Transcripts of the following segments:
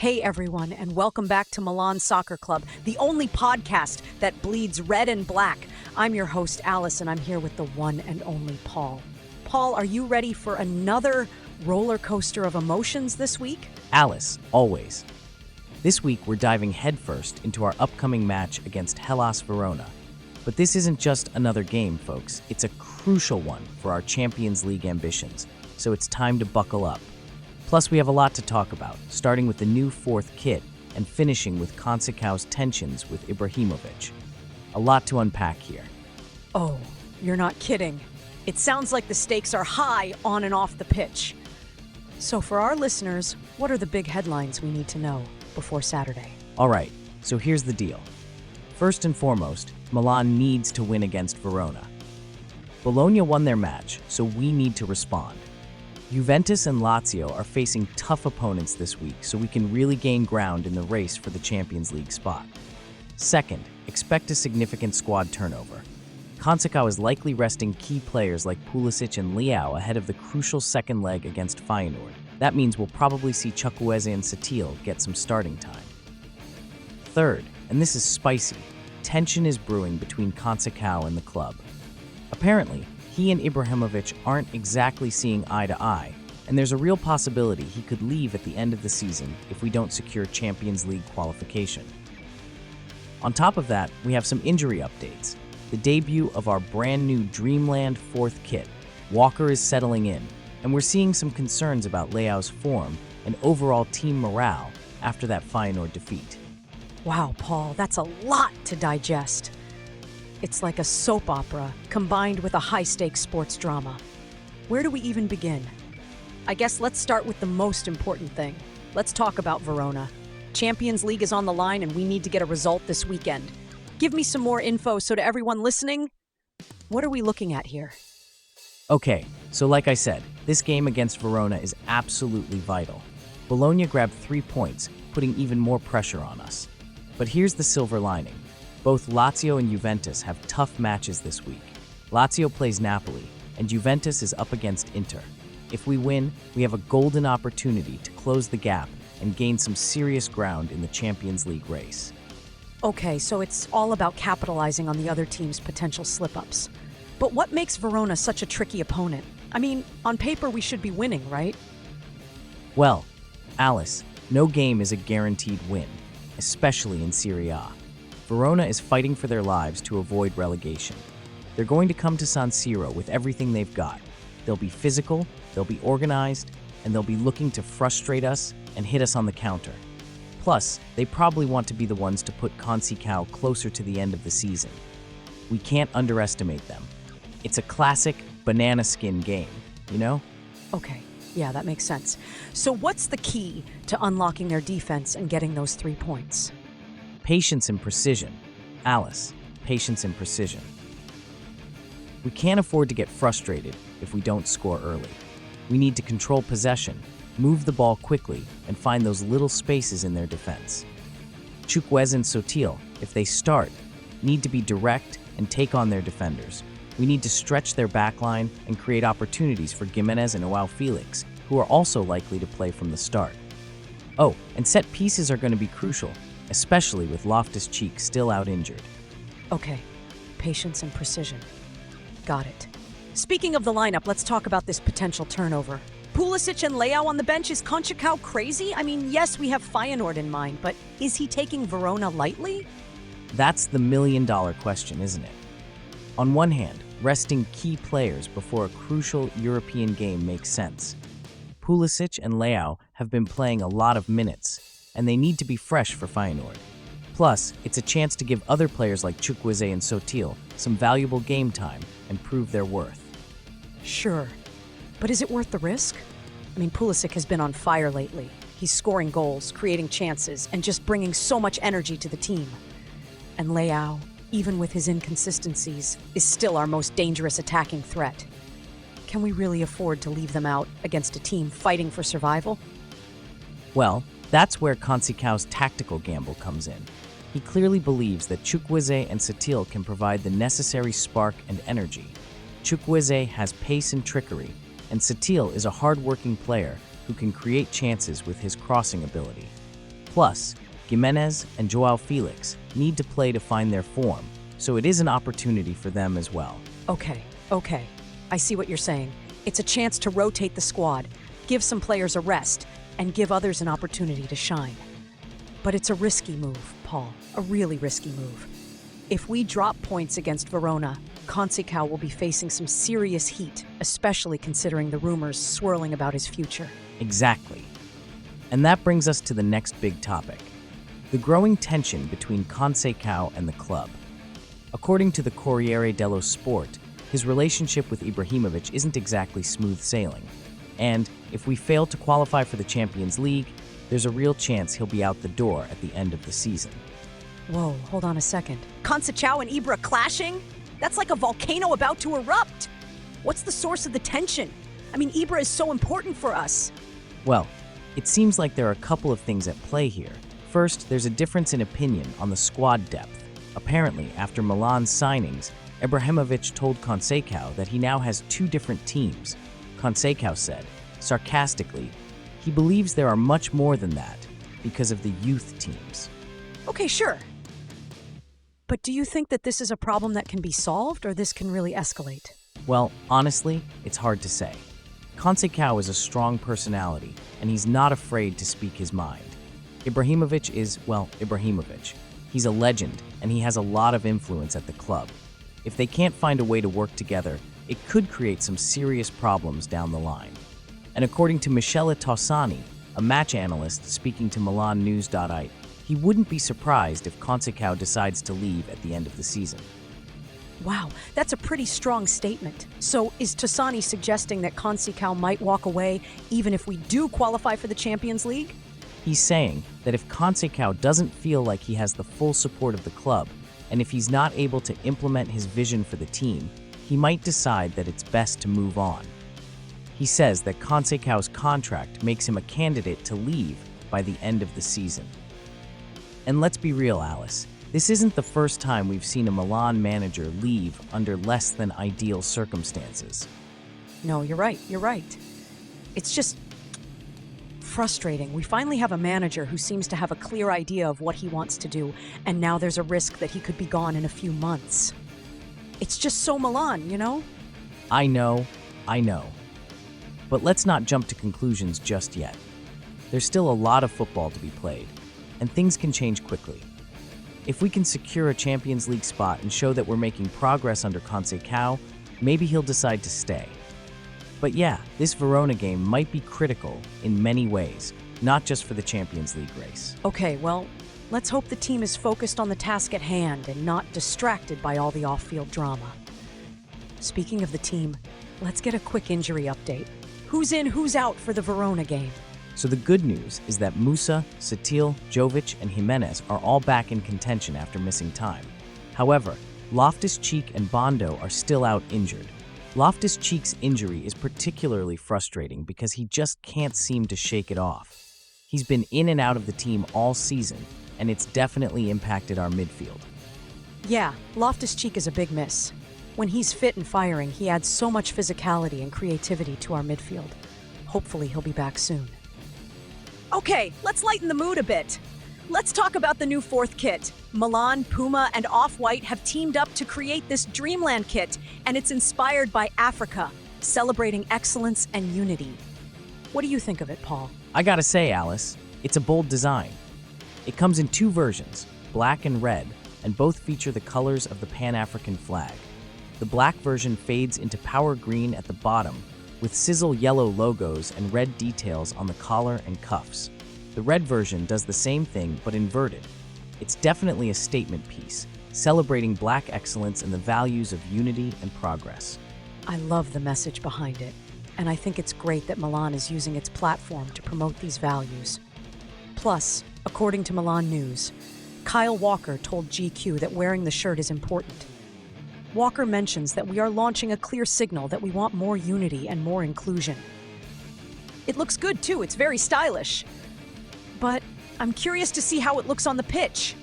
Hey everyone, and welcome back to Milan Soccer Club, the only podcast that bleeds red and black. I'm your host, Alice, and I'm here with the one and only Paul. Paul, are you ready for another roller coaster of emotions this week? Alice, always. This week, we're diving headfirst into our upcoming match against Hellas Verona. But this isn't just another game, folks. It's a crucial one for our Champions League ambitions, so it's time to buckle up. Plus, we have a lot to talk about, starting with the new fourth kit and finishing with Conceicao's tensions with Ibrahimovic. A lot to unpack here. Oh, you're not kidding. It sounds like the stakes are high on and off the pitch. So for our listeners, what are the big headlines we need to know before Saturday? All right, so here's the deal. First and foremost, Milan needs to win against Verona. Bologna won their match, so we need to respond. Juventus and Lazio are facing tough opponents this week, so we can really gain ground in the race for the Champions League spot. Second, expect a significant squad turnover. Conceicao is likely resting key players like Pulisic and Leao ahead of the crucial second leg against Feyenoord. That means we'll probably see Chukwueze and Setil get some starting time. Third, and this is spicy, tension is brewing between Conceicao and the club. Apparently, he and Ibrahimovic aren't exactly seeing eye to eye, and there's a real possibility he could leave at the end of the season if we don't secure Champions League qualification. On top of that, we have some injury updates. The debut of our brand new Dreamland fourth kit, Walker, is settling in, and we're seeing some concerns about Leao's form and overall team morale after that Feyenoord defeat. Wow, Paul, that's a lot to digest. It's like a soap opera combined with a high-stakes sports drama. Where do we even begin? I guess let's start with the most important thing. Let's talk about Verona. Champions League is on the line and we need to get a result this weekend. Give me some more info so to everyone listening, what are we looking at here? Okay, so like I said, this game against Verona is absolutely vital. Bologna grabbed 3 points, putting even more pressure on us. But here's the silver lining. Both Lazio and Juventus have tough matches this week. Lazio plays Napoli, and Juventus is up against Inter. If we win, we have a golden opportunity to close the gap and gain some serious ground in the Champions League race. Okay, so it's all about capitalizing on the other team's potential slip-ups. But what makes Verona such a tricky opponent? I mean, on paper we should be winning, right? Well, Alice, no game is a guaranteed win, especially in Serie A. Verona is fighting for their lives to avoid relegation. They're going to come to San Siro with everything they've got. They'll be physical, they'll be organized, and they'll be looking to frustrate us and hit us on the counter. Plus, they probably want to be the ones to put Conceicao closer to the end of the season. We can't underestimate them. It's a classic banana skin game, you know? Okay, yeah, that makes sense. So what's the key to unlocking their defense and getting those 3 points? Patience and precision. Alice, patience and precision. We can't afford to get frustrated if we don't score early. We need to control possession, move the ball quickly, and find those little spaces in their defense. Chukwueze and Setil, if they start, need to be direct and take on their defenders. We need to stretch their backline and create opportunities for Gimenez and Joao Felix, who are also likely to play from the start. Oh, and set pieces are going to be crucial, especially with Loftus-Cheek still out injured. Okay, patience and precision. Got it. Speaking of the lineup, let's talk about this potential turnover. Pulisic and Leao on the bench, is Conceicao crazy? I mean, yes, we have Feyenoord in mind, but is he taking Verona lightly? That's the million-dollar question, isn't it? On one hand, resting key players before a crucial European game makes sense. Pulisic and Leao have been playing a lot of minutes, and they need to be fresh for Feyenoord. Plus, it's a chance to give other players like Chukwueze and Setil some valuable game time and prove their worth. Sure, but is it worth the risk? I mean, Pulisic has been on fire lately. He's scoring goals, creating chances, and just bringing so much energy to the team. And Leao, even with his inconsistencies, is still our most dangerous attacking threat. Can we really afford to leave them out against a team fighting for survival? Well, that's where Conceicao's tactical gamble comes in. He clearly believes that Chukwueze and Setil can provide the necessary spark and energy. Chukwueze has pace and trickery, and Setil is a hard-working player who can create chances with his crossing ability. Plus, Gimenez and Joao Felix need to play to find their form, so it is an opportunity for them as well. Okay. I see what you're saying. It's a chance to rotate the squad, give some players a rest, and give others an opportunity to shine. But it's a risky move, Paul. A really risky move. If we drop points against Verona, Conceicao will be facing some serious heat, especially considering the rumors swirling about his future. Exactly. And that brings us to the next big topic: the growing tension between Conceicao and the club. According to the Corriere dello Sport, his relationship with Ibrahimovic isn't exactly smooth sailing. And if we fail to qualify for the Champions League, there's a real chance he'll be out the door at the end of the season. Whoa, hold on a second. Conceicao and Ibra clashing? That's like a volcano about to erupt. What's the source of the tension? I mean, Ibra is so important for us. Well, it seems like there are a couple of things at play here. First, there's a difference in opinion on the squad depth. Apparently, after Milan's signings, Ibrahimovic told Conceicao that he now has two different teams. Conceicao said, sarcastically, he believes there are much more than that because of the youth teams. Okay, sure. But do you think that this is a problem that can be solved, or this can really escalate? Well, honestly, it's hard to say. Conceicao is a strong personality, and he's not afraid to speak his mind. Ibrahimovic is, well, Ibrahimovic. He's a legend, and he has a lot of influence at the club. If they can't find a way to work together, it could create some serious problems down the line. And according to Michele Tossani, a match analyst speaking to MilanNews.it, he wouldn't be surprised if Conceicao decides to leave at the end of the season. Wow, that's a pretty strong statement. So is Tossani suggesting that Conceicao might walk away even if we do qualify for the Champions League? He's saying that if Conceicao doesn't feel like he has the full support of the club, and if he's not able to implement his vision for the team, he might decide that it's best to move on. He says that Conceicao's contract makes him a candidate to leave by the end of the season. And let's be real, Alice. This isn't the first time we've seen a Milan manager leave under less than ideal circumstances. No, you're right. It's just frustrating. We finally have a manager who seems to have a clear idea of what he wants to do, and now there's a risk that he could be gone in a few months. It's just so Milan, you know? I know. But let's not jump to conclusions just yet. There's still a lot of football to be played, and things can change quickly. If we can secure a Champions League spot and show that we're making progress under Conceicao, maybe he'll decide to stay. But yeah, this Verona game might be critical in many ways, not just for the Champions League race. Okay, well, let's hope the team is focused on the task at hand and not distracted by all the off-field drama. Speaking of the team, let's get a quick injury update. Who's in, who's out for the Verona game? So the good news is that Musa, Satil, Jovic, and Jimenez are all back in contention after missing time. However, Loftus-Cheek and Bondo are still out injured. Loftus-Cheek's injury is particularly frustrating because he just can't seem to shake it off. He's been in and out of the team all season, and it's definitely impacted our midfield. Yeah, Loftus-Cheek is a big miss. When he's fit and firing, he adds so much physicality and creativity to our midfield. Hopefully he'll be back soon. Okay, let's lighten the mood a bit. Let's talk about the new fourth kit. Milan, Puma, and Off-White have teamed up to create this Dreamland kit, and it's inspired by Africa, celebrating excellence and unity. What do you think of it, Paul? I gotta say, Alice, it's a bold design. It comes in two versions, black and red, and both feature the colors of the Pan-African flag. The black version fades into power green at the bottom, with sizzle yellow logos and red details on the collar and cuffs. The red version does the same thing, but inverted. It's definitely a statement piece, celebrating black excellence and the values of unity and progress. I love the message behind it, and I think it's great that Milan is using its platform to promote these values. Plus, according to Milan News, Kyle Walker told GQ that wearing the shirt is important. Walker mentions that we are launching a clear signal that we want more unity and more inclusion. It looks good too, it's very stylish. But I'm curious to see how it looks on the pitch.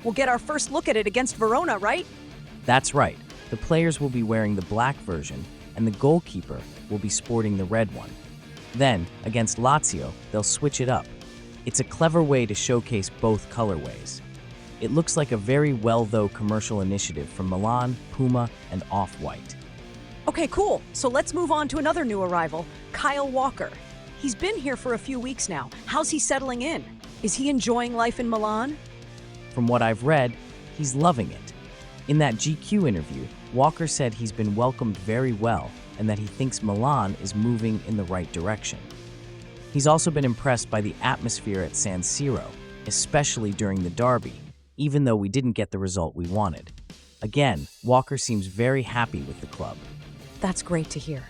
We'll get our first look at it against Verona, right? That's right. The players will be wearing the black version, and the goalkeeper will be sporting the red one. Then, against Lazio, they'll switch it up. It's a clever way to showcase both colorways. It looks like a very well-though commercial initiative from Milan, Puma, and Off-White. Okay, cool. So let's move on to another new arrival, Kyle Walker. He's been here for a few weeks now. How's he settling in? Is he enjoying life in Milan? From what I've read, he's loving it. In that GQ interview, Walker said he's been welcomed very well and that he thinks Milan is moving in the right direction. He's also been impressed by the atmosphere at San Siro, especially during the derby, even though we didn't get the result we wanted. Again, Walker seems very happy with the club. That's great to hear.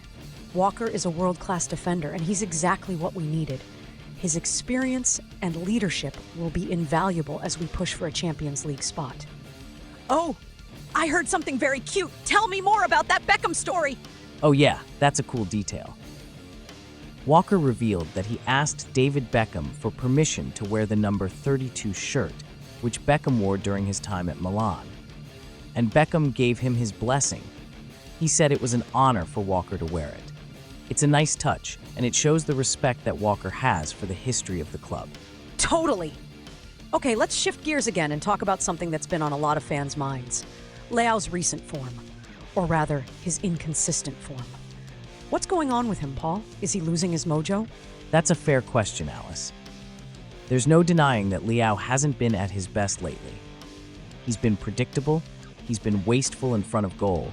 Walker is a world-class defender, and he's exactly what we needed. His experience and leadership will be invaluable as we push for a Champions League spot. Oh, I heard something very cute. Tell me more about that Beckham story. Oh yeah, that's a cool detail. Walker revealed that he asked David Beckham for permission to wear the number 32 shirt, which Beckham wore during his time at Milan. And Beckham gave him his blessing. He said it was an honor for Walker to wear it. It's a nice touch, and it shows the respect that Walker has for the history of the club. Totally. Okay, let's shift gears again and talk about something that's been on a lot of fans' minds. Leao's recent form, or rather, his inconsistent form. What's going on with him, Paul? Is he losing his mojo? That's a fair question, Alice. There's no denying that Leao hasn't been at his best lately. He's been predictable, he's been wasteful in front of goal,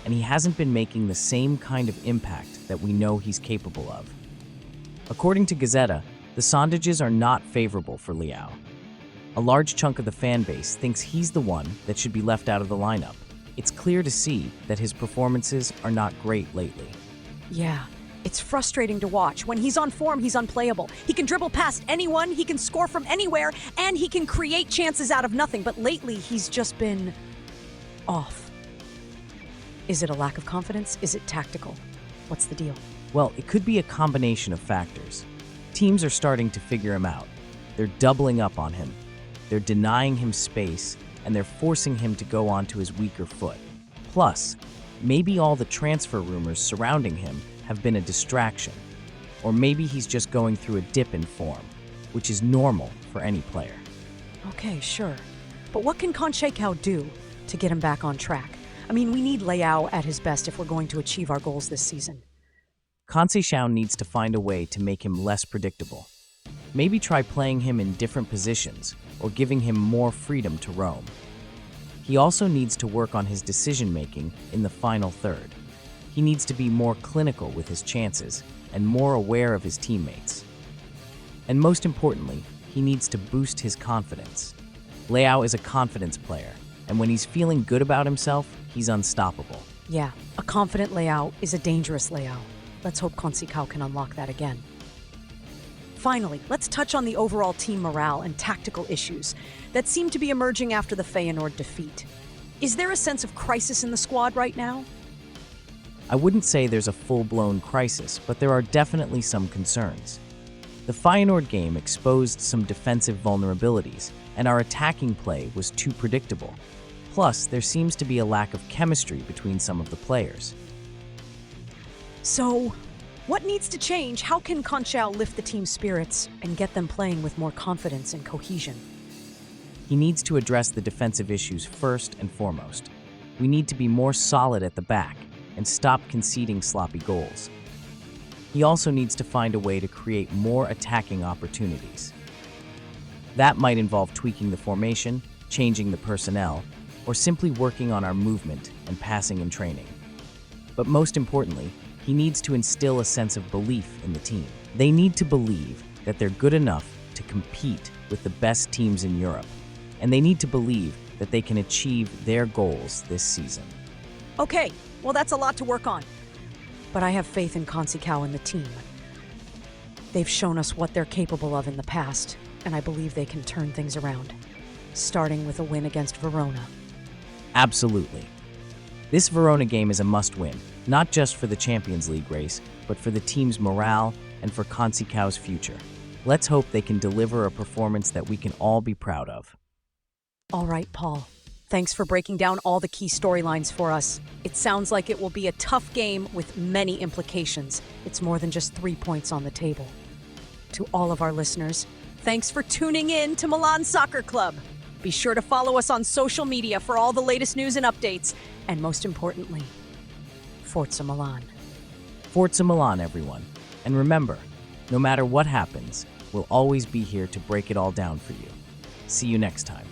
and he hasn't been making the same kind of impact that we know he's capable of. According to Gazzetta, the sondages are not favorable for Leao. A large chunk of the fan base thinks he's the one that should be left out of the lineup. It's clear to see that his performances are not great lately. Yeah, it's frustrating to watch. When he's on form, he's unplayable. He can dribble past anyone, he can score from anywhere, and he can create chances out of nothing. But lately, he's just been off. Is it a lack of confidence? Is it tactical? What's the deal? Well, it could be a combination of factors. Teams are starting to figure him out. They're doubling up on him. They're denying him space, and they're forcing him to go onto his weaker foot. Plus, maybe all the transfer rumors surrounding him have been a distraction. Or maybe he's just going through a dip in form, which is normal for any player. Okay, sure. But what can Conceicao do to get him back on track? I mean, we need Leao at his best if we're going to achieve our goals this season. Conceicao needs to find a way to make him less predictable. Maybe try playing him in different positions or giving him more freedom to roam. He also needs to work on his decision-making in the final third. He needs to be more clinical with his chances and more aware of his teammates. And most importantly, he needs to boost his confidence. Leao is a confidence player, and when he's feeling good about himself, he's unstoppable. Yeah, a confident Leao is a dangerous Leao. Let's hope Conceicao can unlock that again. Finally, let's touch on the overall team morale and tactical issues that seem to be emerging after the Feyenoord defeat. Is there a sense of crisis in the squad right now? I wouldn't say there's a full-blown crisis, but there are definitely some concerns. The Feyenoord game exposed some defensive vulnerabilities, and our attacking play was too predictable. Plus, there seems to be a lack of chemistry between some of the players. So, what needs to change? How can Conceicao lift the team's spirits and get them playing with more confidence and cohesion? He needs to address the defensive issues first and foremost. We need to be more solid at the back and stop conceding sloppy goals. He also needs to find a way to create more attacking opportunities. That might involve tweaking the formation, changing the personnel, or simply working on our movement and passing in training. But most importantly, he needs to instill a sense of belief in the team. They need to believe that they're good enough to compete with the best teams in Europe, and they need to believe that they can achieve their goals this season. Okay, well that's a lot to work on. But I have faith in Conceicao and the team. They've shown us what they're capable of in the past, and I believe they can turn things around, starting with a win against Verona. Absolutely. This Verona game is a must-win, not just for the Champions League race, but for the team's morale and for Conceicao's future. Let's hope they can deliver a performance that we can all be proud of. All right, Paul. Thanks for breaking down all the key storylines for us. It sounds like it will be a tough game with many implications. It's more than just 3 points on the table. To all of our listeners, Thanks for tuning in to Milan Soccer Club. Be sure to follow us on social media for all the latest news and updates. And most importantly, Forza Milan. Forza Milan, everyone. And remember, no matter what happens, we'll always be here to break it all down for you. See you next time.